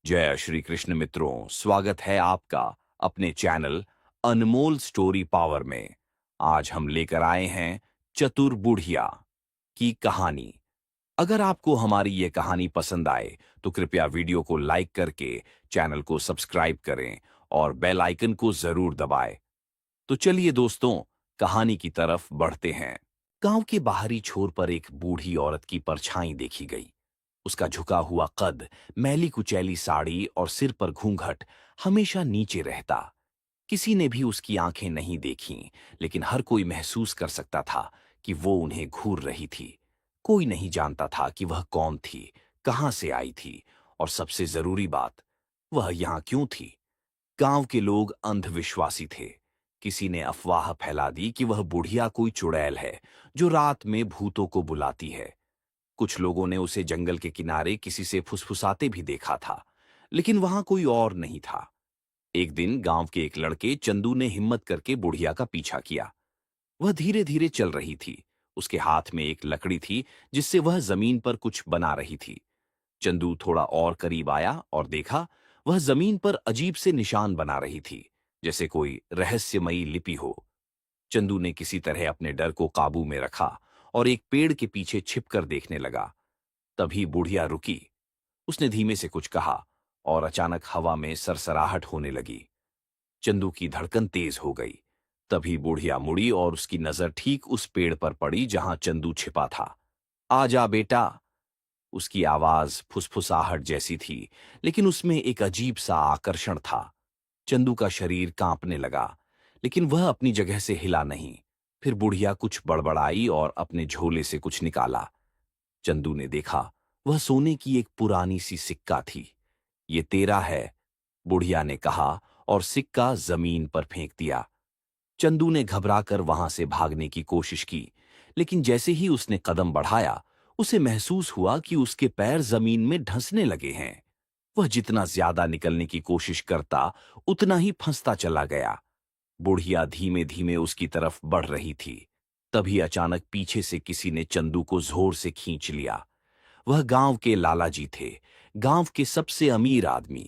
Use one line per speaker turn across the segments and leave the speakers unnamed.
जय श्री कृष्ण मित्रों, स्वागत है आपका अपने चैनल अनमोल स्टोरी पावर में। आज हम लेकर आए हैं चतुर बुढ़िया की कहानी। अगर आपको हमारी ये कहानी पसंद आए तो कृपया वीडियो को लाइक करके चैनल को सब्सक्राइब करें और बेल आइकन को जरूर दबाएं। तो चलिए दोस्तों, कहानी की तरफ बढ़ते हैं। गांव के बाहरी छोर पर एक बूढ़ी औरत की परछाई देखी गई। उसका झुका हुआ कद, मैली कुचैली साड़ी और सिर पर घूंघट हमेशा नीचे रहता। किसी ने भी उसकी आंखें नहीं देखीं, लेकिन हर कोई महसूस कर सकता था कि वो उन्हें घूर रही थी। कोई नहीं जानता था कि वह कौन थी, कहां से आई थी, और सबसे जरूरी बात, वह यहां क्यों थी। गांव के लोग अंधविश्वासी थे। किसी ने अफवाह फैला दी कि वह बुढ़िया कोई चुड़ैल है जो रात में भूतों को बुलाती है। कुछ लोगों ने उसे जंगल के किनारे किसी से फुसफुसाते भी देखा था, लेकिन वहां कोई और नहीं था। एक दिन गांव के एक लड़के चंदू ने हिम्मत करके बुढ़िया का पीछा किया। वह धीरे धीरे चल रही थी। उसके हाथ में एक लकड़ी थी जिससे वह जमीन पर कुछ बना रही थी। चंदू थोड़ा और करीब आया और देखा, वह जमीन पर अजीब से निशान बना रही थी, जैसे कोई रहस्यमयी लिपि हो। चंदू ने किसी तरह अपने डर को काबू में रखा और एक पेड़ के पीछे छिपकर देखने लगा। तभी बुढ़िया रुकी। उसने धीमे से कुछ कहा और अचानक हवा में सरसराहट होने लगी। चंदू की धड़कन तेज हो गई। तभी बुढ़िया मुड़ी और उसकी नजर ठीक उस पेड़ पर पड़ी जहां चंदू छिपा था। आजा बेटा। उसकी आवाज फुसफुसाहट जैसी थी, लेकिन उसमें एक अजीब सा आकर्षण था। चंदू का शरीर कांपने लगा, लेकिन वह अपनी जगह से हिला नहीं। फिर बुढ़िया कुछ बड़बड़ाई और अपने झोले से कुछ निकाला। चंदू ने देखा, वह सोने की एक पुरानी सी सिक्का थी। ये तेरा है, बुढ़िया ने कहा और सिक्का जमीन पर फेंक दिया। चंदू ने घबराकर वहां से भागने की कोशिश की, लेकिन जैसे ही उसने कदम बढ़ाया, उसे महसूस हुआ कि उसके पैर जमीन में धंसने लगे हैं। वह जितना ज्यादा निकलने की कोशिश करता, उतना ही फंसता चला गया। बुढ़िया धीमे धीमे उसकी तरफ बढ़ रही थी। तभी अचानक पीछे से किसी ने चंदू को जोर से खींच लिया। वह गांव के लाला जी थे, गांव के सबसे अमीर आदमी।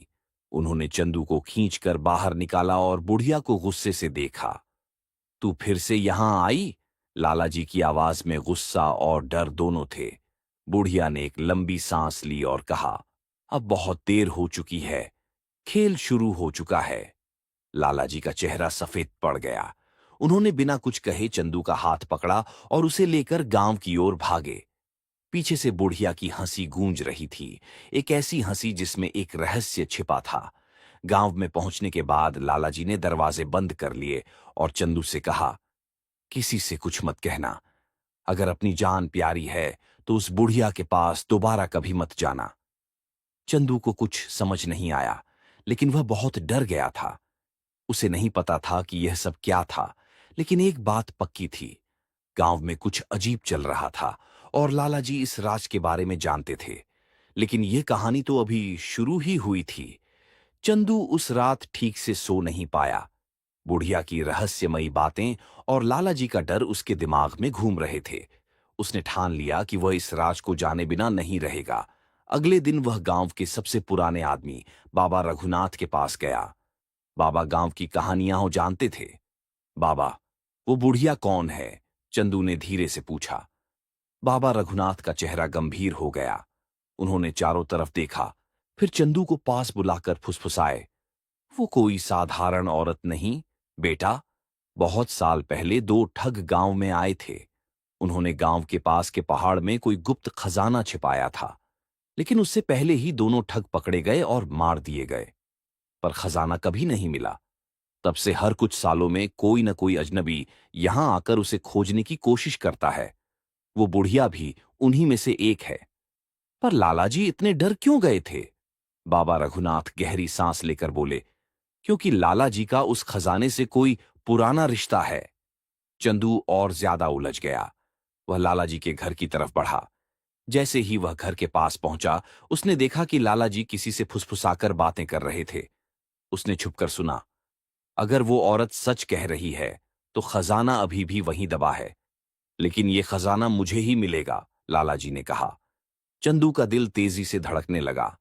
उन्होंने चंदू को खींचकर बाहर निकाला और बुढ़िया को गुस्से से देखा। तू फिर से यहां आई? लाला जी की आवाज में गुस्सा और डर दोनों थे। बुढ़िया ने एक लंबी सांस ली और कहा, अब बहुत देर हो चुकी है, खेल शुरू हो चुका है। लाला जी का चेहरा सफेद पड़ गया। उन्होंने बिना कुछ कहे चंदू का हाथ पकड़ा और उसे लेकर गांव की ओर भागे। पीछे से बुढ़िया की हंसी गूंज रही थी, एक ऐसी हंसी जिसमें एक रहस्य छिपा था। गांव में पहुंचने के बाद लाला जी ने दरवाजे बंद कर लिए और चंदू से कहा, किसी से कुछ मत कहना। अगर अपनी जान प्यारी है तो उस बुढ़िया के पास दोबारा कभी मत जाना। चंदू को कुछ समझ नहीं आया, लेकिन वह बहुत डर गया था। उसे नहीं पता था कि यह सब क्या था, लेकिन एक बात पक्की थी, गांव में कुछ अजीब चल रहा था और लाला जी इस राज के बारे में जानते थे। लेकिन यह कहानी तो अभी शुरू ही हुई थी। चंदू उस रात ठीक से सो नहीं पाया। बुढ़िया की रहस्यमयी बातें और लाला जी का डर उसके दिमाग में घूम रहे थे। उसने ठान लिया कि वह इस राज को जाने बिना नहीं रहेगा। अगले दिन वह गांव के सबसे पुराने आदमी बाबा रघुनाथ के पास गया। बाबा गांव की कहानियां हो जानते थे। बाबा, वो बुढ़िया कौन है? चंदू ने धीरे से पूछा। बाबा रघुनाथ का चेहरा गंभीर हो गया। उन्होंने चारों तरफ देखा, फिर चंदू को पास बुलाकर फुसफुसाए, वो कोई साधारण औरत नहीं बेटा। बहुत साल पहले दो ठग गांव में आए थे। उन्होंने गांव के पास के पहाड़ में कोई गुप्त खजाना छिपाया था, लेकिन उससे पहले ही दोनों ठग पकड़े गए और मार दिए गए। पर खजाना कभी नहीं मिला। तब से हर कुछ सालों में कोई न कोई अजनबी यहां आकर उसे खोजने की कोशिश करता है। वो बुढ़िया भी उन्हीं में से एक है। पर लालाजी इतने डर क्यों गए थे? बाबा रघुनाथ गहरी सांस लेकर बोले, क्योंकि लाला जी का उस खजाने से कोई पुराना रिश्ता है। चंदू और ज्यादा उलझ गया। वह लाला जी के घर की तरफ बढ़ा। जैसे ही वह घर के पास पहुंचा, उसने देखा कि लाला जी किसी से फुसफुसाकर बातें कर रहे थे। उसने छुपकर सुना। अगर वो औरत सच कह रही है तो खजाना अभी भी वहीं दबा है, लेकिन ये खजाना मुझे ही मिलेगा, लाला जी ने कहा। चंदू का दिल तेजी से धड़कने लगा।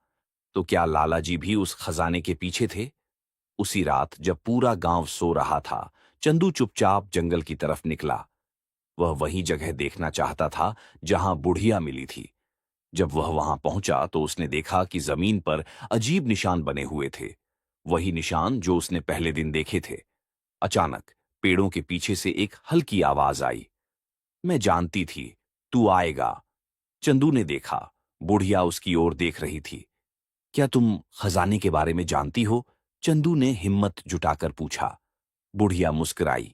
तो क्या लाला जी भी उस खजाने के पीछे थे? उसी रात जब पूरा गांव सो रहा था, चंदू चुपचाप जंगल की तरफ निकला। वह वही जगह देखना चाहता था जहां बुढ़िया मिली थी। जब वह वहां पहुंचा तो उसने देखा कि जमीन पर अजीब निशान बने हुए थे, वही निशान जो उसने पहले दिन देखे थे। अचानक पेड़ों के पीछे से एक हल्की आवाज आई। मैं जानती थी तू आएगा। चंदू ने देखा, बुढ़िया उसकी ओर देख रही थी। क्या तुम खजाने के बारे में जानती हो? चंदू ने हिम्मत जुटाकर पूछा। बुढ़िया मुस्कुराई।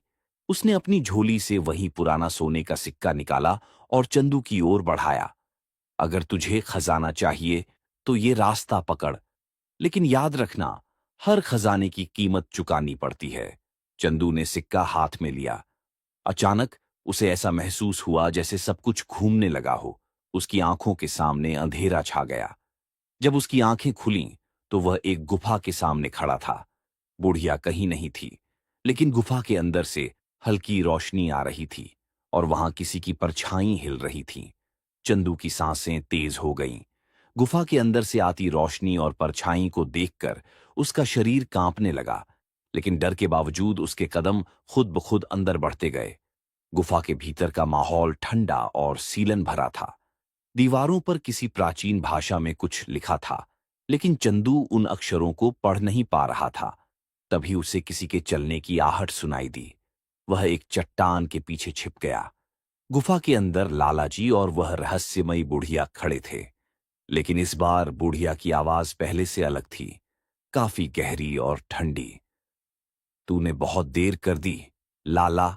उसने अपनी झोली से वही पुराना सोने का सिक्का निकाला और चंदू की ओर बढ़ाया। अगर तुझे खजाना चाहिए तो ये रास्ता पकड़, लेकिन याद रखना, हर खजाने की कीमत चुकानी पड़ती है। चंदू ने सिक्का हाथ में लिया। अचानक उसे ऐसा महसूस हुआ जैसे सब कुछ घूमने लगा हो। उसकी आंखों के सामने अंधेरा छा गया। जब उसकी आंखें खुलीं तो वह एक गुफा के सामने खड़ा था। बुढ़िया कहीं नहीं थी, लेकिन गुफा के अंदर से हल्की रोशनी आ रही थी और वहां किसी की परछाई हिल रही थी। चंदू की सांसें तेज हो गईं। गुफा के अंदर से आती रोशनी और परछाई को देखकर उसका शरीर कांपने लगा, लेकिन डर के बावजूद उसके कदम खुद ब खुद अंदर बढ़ते गए। गुफा के भीतर का माहौल ठंडा और सीलन भरा था। दीवारों पर किसी प्राचीन भाषा में कुछ लिखा था, लेकिन चंदू उन अक्षरों को पढ़ नहीं पा रहा था। तभी उसे किसी के चलने की आहट सुनाई दी। वह एक चट्टान के पीछे छिप गया। गुफा के अंदर लालाजी और वह रहस्यमयी बुढ़िया खड़े थे, लेकिन इस बार बुढ़िया की आवाज पहले से अलग थी, काफी गहरी और ठंडी। तूने बहुत देर कर दी, लाला,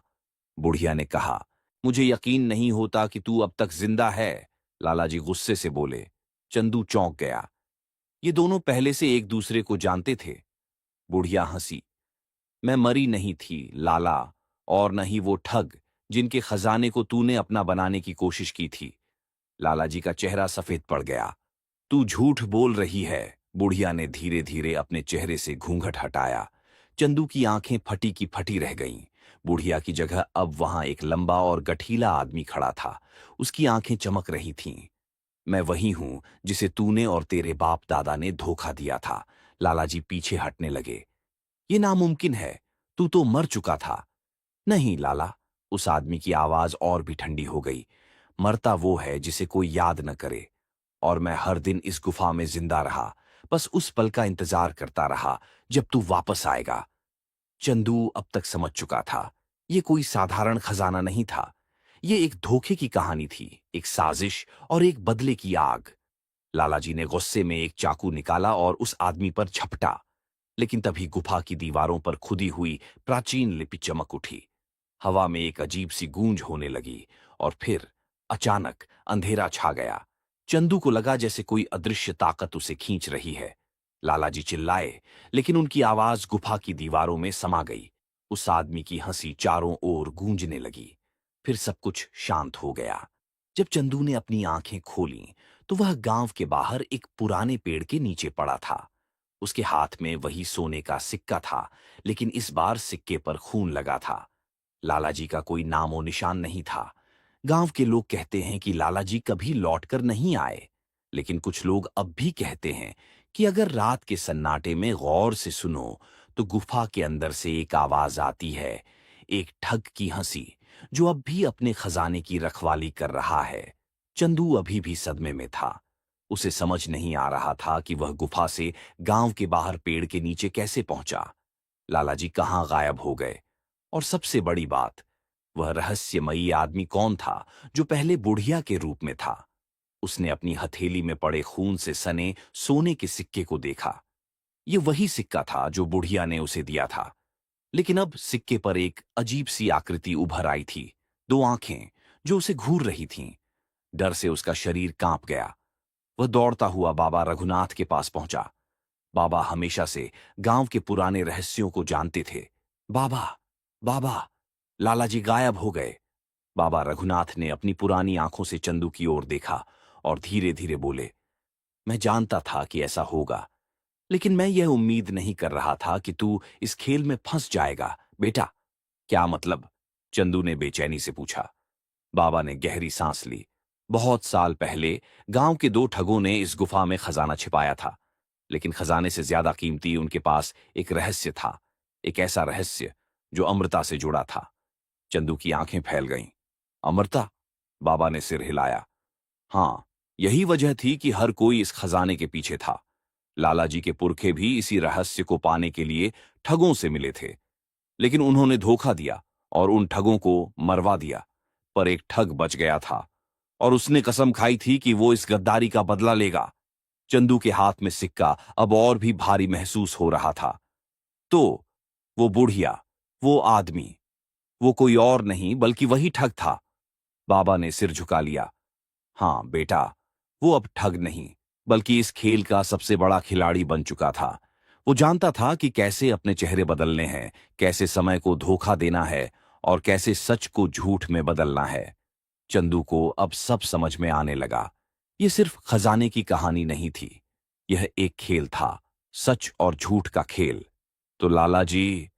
बुढ़िया ने कहा। मुझे यकीन नहीं होता कि तू अब तक जिंदा है, लालाजी गुस्से से बोले। चंदू चौंक गया। ये दोनों पहले से एक दूसरे को जानते थे। बुढ़िया हंसी। मैं मरी नहीं थी, लाला, और न ही वो ठग जिनके खजाने को तूने अपना बनाने की कोशिश की थी। लालाजी का चेहरा सफेद पड़ गया। तू झूठ बोल रही है, बुढ़िया ने धीरे धीरे अपने चेहरे से घूंघट हटाया। चंदू की आंखें फटी की फटी रह गईं। बुढ़िया की जगह अब वहां एक लंबा और गठीला आदमी खड़ा था। उसकी आंखें चमक रही थीं। मैं वही हूं जिसे तूने और तेरे बाप दादा ने धोखा दिया था। लालाजी पीछे हटने लगे। ये नामुमकिन है, तू तो मर चुका था। नहीं लाला, उस आदमी की आवाज और भी ठंडी हो गई। मरता वो है जिसे कोई याद न करे, और मैं हर दिन इस गुफा में जिंदा रहा, बस उस पल का इंतजार करता रहा जब तू वापस आएगा। चंदू अब तक समझ चुका था, ये कोई साधारण खजाना नहीं था। ये एक धोखे की कहानी थी, एक साजिश और एक बदले की आग। लालाजी ने गुस्से में एक चाकू निकाला और उस आदमी पर झपटा, लेकिन तभी गुफा की दीवारों पर खुदी हुई प्राचीन लिपि चमक उठी। हवा में एक अजीब सी गूंज होने लगी और फिर अचानक अंधेरा छा गया। चंदू को लगा जैसे कोई अदृश्य ताकत उसे खींच रही है। लालाजी चिल्लाए, लेकिन उनकी आवाज गुफा की दीवारों में समा गई। उस आदमी की हंसी चारों ओर गूंजने लगी। फिर सब कुछ शांत हो गया। जब चंदू ने अपनी आंखें खोलीं, तो वह गांव के बाहर एक पुराने पेड़ के नीचे पड़ा था। उसके हाथ में वही सोने का सिक्का था, लेकिन इस बार सिक्के पर खून लगा था। लालाजी का कोई नामो निशान नहीं था। गांव के लोग कहते हैं कि लालाजी कभी लौटकर नहीं आए, लेकिन कुछ लोग अब भी कहते हैं कि अगर रात के सन्नाटे में गौर से सुनो तो गुफा के अंदर से एक आवाज आती है, एक ठग की हंसी जो अब भी अपने खजाने की रखवाली कर रहा है। चंदू अभी भी सदमे में था। उसे समझ नहीं आ रहा था कि वह गुफा से गांव के बाहर पेड़ के नीचे कैसे पहुंचा। लालाजी कहाँ गायब हो गए, और सबसे बड़ी बात, वह रहस्यमयी आदमी कौन था जो पहले बुढ़िया के रूप में था। उसने अपनी हथेली में पड़े खून से सने सोने के सिक्के को देखा। ये वही सिक्का था जो बुढ़िया ने उसे दिया था, लेकिन अब सिक्के पर एक अजीब सी आकृति उभर आई थी, दो आंखें जो उसे घूर रही थीं। डर से उसका शरीर कांप गया। वह दौड़ता हुआ बाबा रघुनाथ के पास पहुंचा। बाबा हमेशा से गांव के पुराने रहस्यों को जानते थे। बाबा, बाबा, लालाजी गायब हो गए। बाबा रघुनाथ ने अपनी पुरानी आंखों से चंदू की ओर देखा और धीरे धीरे बोले, मैं जानता था कि ऐसा होगा, लेकिन मैं यह उम्मीद नहीं कर रहा था कि तू इस खेल में फंस जाएगा। बेटा, क्या मतलब? चंदू ने बेचैनी से पूछा। बाबा ने गहरी सांस ली। बहुत साल पहले गांव के दो ठगों ने इस गुफा में खजाना छिपाया था। लेकिन खजाने से ज्यादा कीमती उनके पास एक रहस्य था, एक ऐसा रहस्य जो अमृता से जुड़ा था। चंदू की आंखें फैल गईं। अमृता? बाबा ने सिर हिलाया। हाँ, यही वजह थी कि हर कोई इस खजाने के पीछे था। लाला जी के पुरखे भी इसी रहस्य को पाने के लिए ठगों से मिले थे, लेकिन उन्होंने धोखा दिया और उन ठगों को मरवा दिया। पर एक ठग बच गया था और उसने कसम खाई थी कि वो इस गद्दारी का बदला लेगा। चंदू के हाथ में सिक्का अब और भी भारी महसूस हो रहा था। तो वो बुढ़िया, वो आदमी, वो कोई और नहीं बल्कि वही ठग था। बाबा ने सिर झुका लिया। हाँ बेटा, वो अब ठग नहीं बल्कि इस खेल का सबसे बड़ा खिलाड़ी बन चुका था। वो जानता था कि कैसे अपने चेहरे बदलने हैं, कैसे समय को धोखा देना है और कैसे सच को झूठ में बदलना है। चंदू को अब सब समझ में आने लगा। ये सिर्फ खजाने की कहानी नहीं थी, यह एक खेल था, सच और झूठ का खेल। तो लाला जी,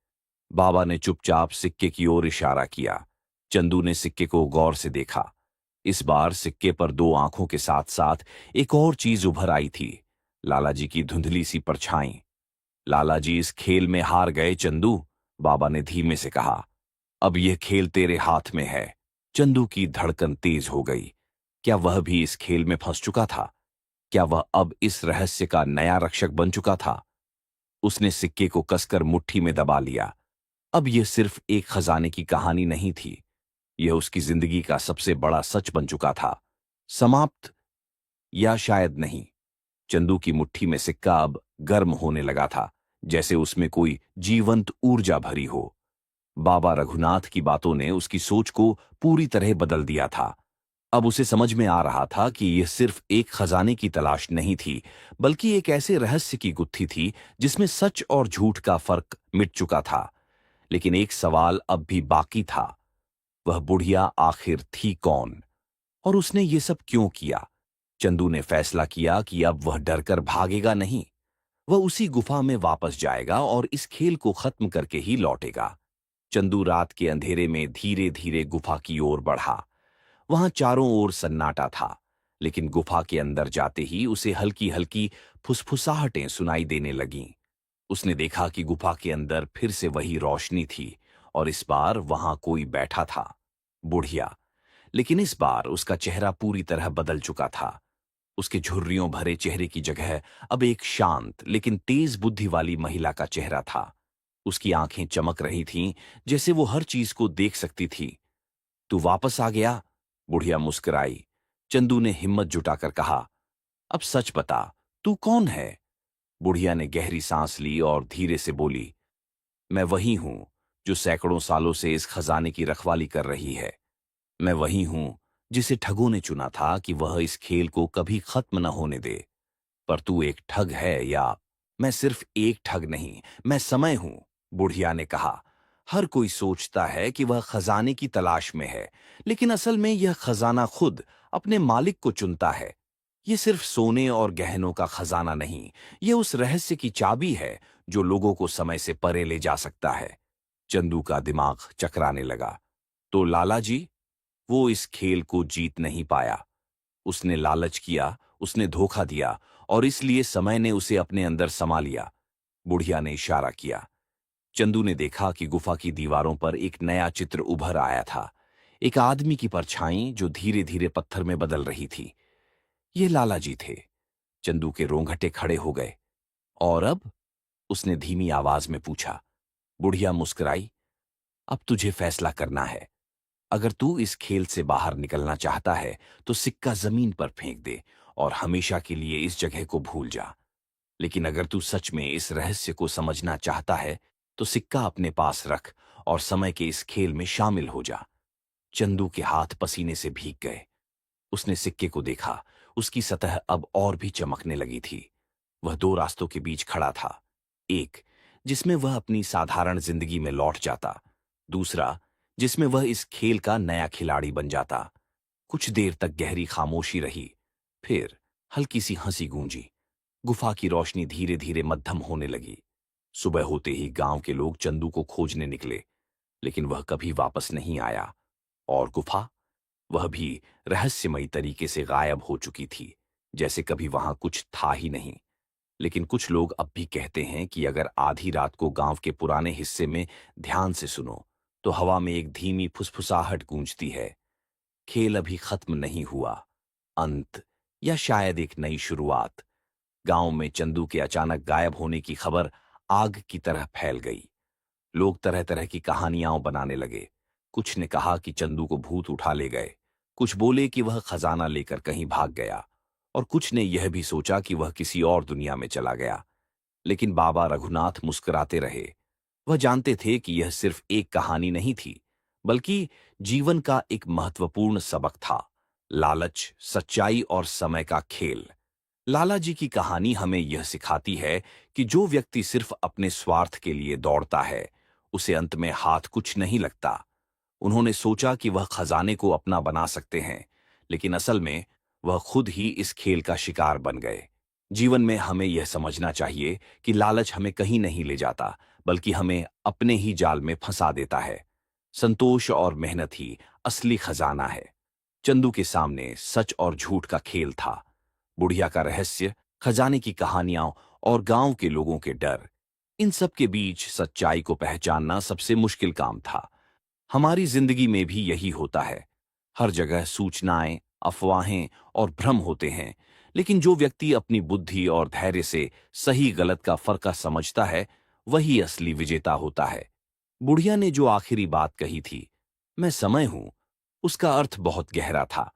बाबा ने चुपचाप सिक्के की ओर इशारा किया। चंदू ने सिक्के को गौर से देखा। इस बार सिक्के पर दो आंखों के साथ साथ एक और चीज उभर आई थी, लाला जी की धुंधली सी परछाई। लाला जी, इस खेल में हार गए चंदू, बाबा ने धीमे से कहा। अब यह खेल तेरे हाथ में है। चंदू की धड़कन तेज हो गई। क्या वह भी इस खेल में फंस चुका था? क्या वह अब इस रहस्य का नया रक्षक बन चुका था? उसने सिक्के को कसकर मुट्ठी में दबा लिया। अब यह सिर्फ एक खजाने की कहानी नहीं थी, यह उसकी जिंदगी का सबसे बड़ा सच बन चुका था। समाप्त, या शायद नहीं। चंदू की मुट्ठी में सिक्का अब गर्म होने लगा था, जैसे उसमें कोई जीवंत ऊर्जा भरी हो। बाबा रघुनाथ की बातों ने उसकी सोच को पूरी तरह बदल दिया था। अब उसे समझ में आ रहा था कि यह सिर्फ एक खजाने की तलाश नहीं थी, बल्कि एक ऐसे रहस्य की गुत्थी थी जिसमें सच और झूठ का फर्क मिट चुका था। लेकिन एक सवाल अब भी बाकी था, वह बुढ़िया आखिर थी कौन और उसने ये सब क्यों किया? चंदू ने फैसला किया कि अब वह डरकर भागेगा नहीं, वह उसी गुफा में वापस जाएगा और इस खेल को खत्म करके ही लौटेगा। चंदू रात के अंधेरे में धीरे धीरे गुफा की ओर बढ़ा। वहां चारों ओर सन्नाटा था, लेकिन गुफा के अंदर जाते ही उसे हल्की हल्की फुसफुसाहटें सुनाई देने लगीं। उसने देखा कि गुफा के अंदर फिर से वही रोशनी थी और इस बार वहां कोई बैठा था, बुढ़िया। लेकिन इस बार उसका चेहरा पूरी तरह बदल चुका था। उसके झुर्रियों भरे चेहरे की जगह अब एक शांत लेकिन तेज बुद्धि वाली महिला का चेहरा था। उसकी आंखें चमक रही थीं, जैसे वो हर चीज को देख सकती थी। तू वापस आ गया? बुढ़िया मुस्कुराई। चंदू ने हिम्मत जुटाकर कहा, अब सच बता, तू कौन है? बुढ़िया ने गहरी सांस ली और धीरे से बोली, मैं वही हूं जो सैकड़ों सालों से इस खजाने की रखवाली कर रही है। मैं वही हूं जिसे ठगों ने चुना था कि वह इस खेल को कभी खत्म न होने दे। पर तू एक ठग है या? मैं सिर्फ एक ठग नहीं, मैं समय हूं, बुढ़िया ने कहा। हर कोई सोचता है कि वह खजाने की तलाश में है, लेकिन असल में यह खजाना खुद अपने मालिक को चुनता है। यह सिर्फ सोने और गहनों का खजाना नहीं, यह उस रहस्य की चाबी है जो लोगों को समय से परे ले जा सकता है। चंदू का दिमाग चकराने लगा। तो लाला जी, वो इस खेल को जीत नहीं पाया। उसने लालच किया, उसने धोखा दिया और इसलिए समय ने उसे अपने अंदर समा लिया। बुढ़िया ने इशारा किया। चंदू ने देखा कि गुफा की दीवारों पर एक नया चित्र उभर आया था, एक आदमी की परछाई जो धीरे धीरे पत्थर में बदल रही थी। ये लाला जी थे। चंदू के रोंगटे खड़े हो गए। और अब? उसने धीमी आवाज में पूछा। बुढ़िया मुस्कुराई। अब तुझे फैसला करना है। अगर तू इस खेल से बाहर निकलना चाहता है तो सिक्का जमीन पर फेंक दे और हमेशा के लिए इस जगह को भूल जा। लेकिन अगर तू सच में इस रहस्य को समझना चाहता है तो सिक्का अपने पास रख और समय के इस खेल में शामिल हो जा। चंदू के हाथ पसीने से भीग गए। उसने सिक्के को देखा। उसकी सतह अब और भी चमकने लगी थी। वह दो रास्तों के बीच खड़ा था, एक जिसमें वह अपनी साधारण जिंदगी में लौट जाता, दूसरा जिसमें वह इस खेल का नया खिलाड़ी बन जाता। कुछ देर तक गहरी खामोशी रही, फिर हल्की सी हंसी गूंजी। गुफा की रोशनी धीरे धीरे मध्यम होने लगी। सुबह होते ही गांव के लोग चंदू को खोजने निकले, लेकिन वह कभी वापस नहीं आया और गुफा, वह भी रहस्यमयी तरीके से गायब हो चुकी थी, जैसे कभी वहां कुछ था ही नहीं। लेकिन कुछ लोग अब भी कहते हैं कि अगर आधी रात को गांव के पुराने हिस्से में ध्यान से सुनो, तो हवा में एक धीमी फुसफुसाहट गूंजती है। खेल अभी खत्म नहीं हुआ, अंत या शायद एक नई शुरुआत। गांव में चंदू के अचानक गायब होने की खबर आग की तरह फैल गई। लोग तरह तरह की कहानियां बनाने लगे। कुछ ने कहा कि चंदू को भूत उठा ले गए, कुछ बोले कि वह खजाना लेकर कहीं भाग गया, और कुछ ने यह भी सोचा कि वह किसी और दुनिया में चला गया। लेकिन बाबा रघुनाथ मुस्कुराते रहे। वह जानते थे कि यह सिर्फ एक कहानी नहीं थी, बल्कि जीवन का एक महत्वपूर्ण सबक था। लालच, सच्चाई और समय का खेल। लाला जी की कहानी हमें यह सिखाती है कि जो व्यक्ति सिर्फ अपने स्वार्थ के लिए दौड़ता है, उसे अंत में हाथ कुछ नहीं लगता। उन्होंने सोचा कि वह खजाने को अपना बना सकते हैं, लेकिन असल में वह खुद ही इस खेल का शिकार बन गए। जीवन में हमें यह समझना चाहिए कि लालच हमें कहीं नहीं ले जाता, बल्कि हमें अपने ही जाल में फंसा देता है। संतोष और मेहनत ही असली खजाना है। चंदू के सामने सच और झूठ का खेल था। बुढ़िया का रहस्य, खजाने की कहानियां और गांव के लोगों के डर, इन सब के बीच सच्चाई को पहचानना सबसे मुश्किल काम था। हमारी जिंदगी में भी यही होता है। हर जगह सूचनाएं, अफवाहें और भ्रम होते हैं, लेकिन जो व्यक्ति अपनी बुद्धि और धैर्य से सही गलत का फर्क समझता है, वही असली विजेता होता है। बुढ़िया ने जो आखिरी बात कही थी, मैं समय हूं, उसका अर्थ बहुत गहरा था।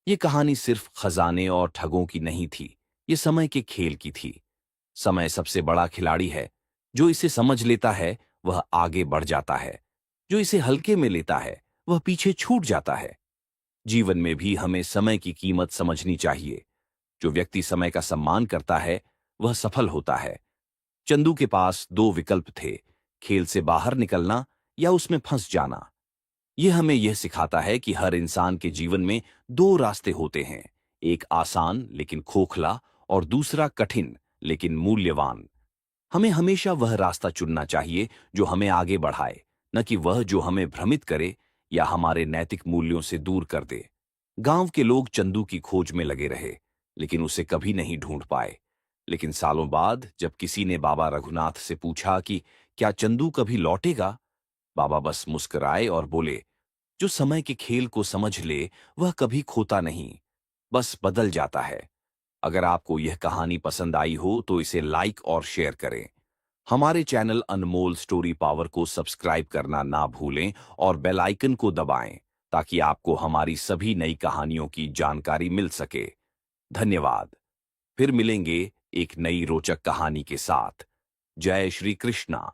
ये कहानी सिर्फ खजाने और ठगों की नहीं थी, ये समय के खेल की थी। समय सबसे बड़ा खिलाड़ी है। जो इसे समझ लेता है, वह आगे बढ़ जाता है। जो इसे हल्के में लेता है, वह पीछे छूट जाता है। जीवन में भी हमें समय की कीमत समझनी चाहिए। जो व्यक्ति समय का सम्मान करता है, वह सफल होता है। चंदू के पास दो विकल्प थे, खेल से बाहर निकलना या उसमें फंस जाना। यह हमें यह सिखाता है कि हर इंसान के जीवन में दो रास्ते होते हैं, एक आसान लेकिन खोखला, और दूसरा कठिन लेकिन मूल्यवान। हमें हमेशा वह रास्ता चुनना चाहिए जो हमें आगे बढ़ाए, न कि वह जो हमें भ्रमित करे या हमारे नैतिक मूल्यों से दूर कर दे। गांव के लोग चंदू की खोज में लगे रहे, लेकिन उसे कभी नहीं ढूंढ पाए। लेकिन सालों बाद जब किसी ने बाबा रघुनाथ से पूछा कि क्या चंदू कभी लौटेगा, बाबा बस मुस्कुराए और बोले, जो समय के खेल को समझ ले, वह कभी खोता नहीं, बस बदल जाता है। अगर आपको यह कहानी पसंद आई हो तो इसे लाइक और शेयर करें। हमारे चैनल अनमोल स्टोरी पावर को सब्सक्राइब करना ना भूलें और बेल आइकन को दबाएं, ताकि आपको हमारी सभी नई कहानियों की जानकारी मिल सके। धन्यवाद। फिर मिलेंगे एक नई रोचक कहानी के साथ। जय श्री कृष्णा।